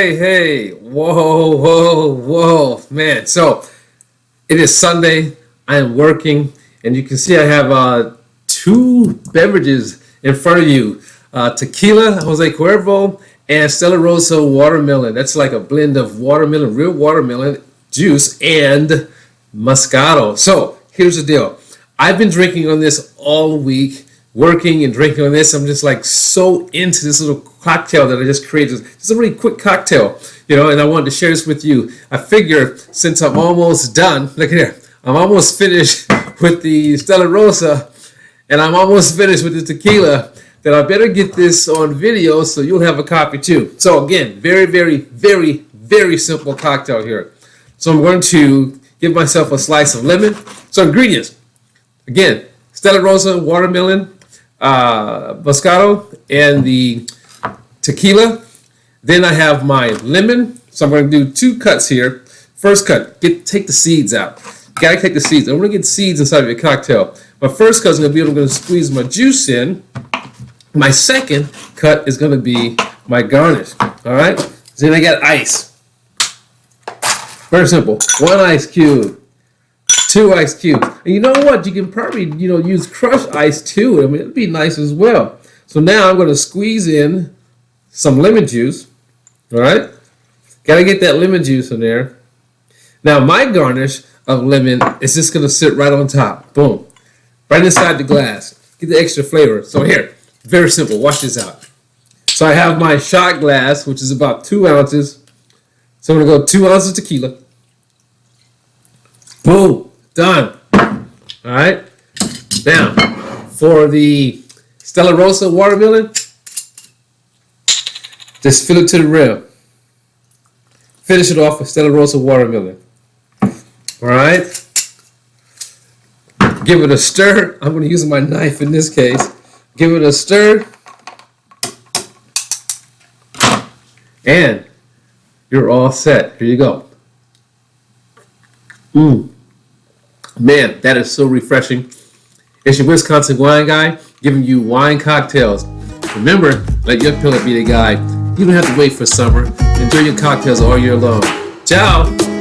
Hey. Whoa. Man, so it is Sunday. I am working, and you can see I have two beverages in front of you. Tequila, Jose Cuervo, and Stella Rosa Watermelon. That's like a blend of watermelon, real watermelon juice, and Moscato. So here's the deal. I've been drinking on this all week, working and drinking on this. I'm just like so into this little cocktail that I just created. It's a really quick cocktail, and I wanted to share this with you. I figure since I'm almost done, look here, I'm almost finished with the Stella Rosa and I'm almost finished with the tequila, that I better get this on video so you'll have a copy too. So again, very simple cocktail here. So I'm going to give myself a slice of lemon. So ingredients, again, Stella Rosa Watermelon, Moscato, and the tequila. Then I have my lemon. So I'm going to do two cuts here. First cut, take the seeds out. Gotta take the seeds. I want to get seeds inside of your cocktail. My first cut is going to be I'm going to squeeze my juice in. My second cut is going to be my garnish. All right. So then I got ice. Very simple. One ice cube. Two ice cubes. And you know what? You can probably, use crushed ice too. I mean, it'd be nice as well. So now I'm going to squeeze in some lemon juice. All right. Got to get that lemon juice in there. Now my garnish of lemon is just going to sit right on top. Boom. Right inside the glass. Get the extra flavor. So here, very simple. Watch this out. So I have my shot glass, which is about 2 ounces. So I'm going to go 2 ounces of tequila. Boom. Done. All right. Now, for the Stella Rosa Watermelon, just fill it to the rim. Finish it off with Stella Rosa Watermelon. All right. Give it a stir. I'm going to use my knife in this case. Give it a stir. And you're all set. Here you go. Man, that is so refreshing. It's your Wisconsin wine guy giving you wine cocktails. Remember, let your pillow be the guide. You don't have to wait for summer. Enjoy your cocktails all year long. Ciao.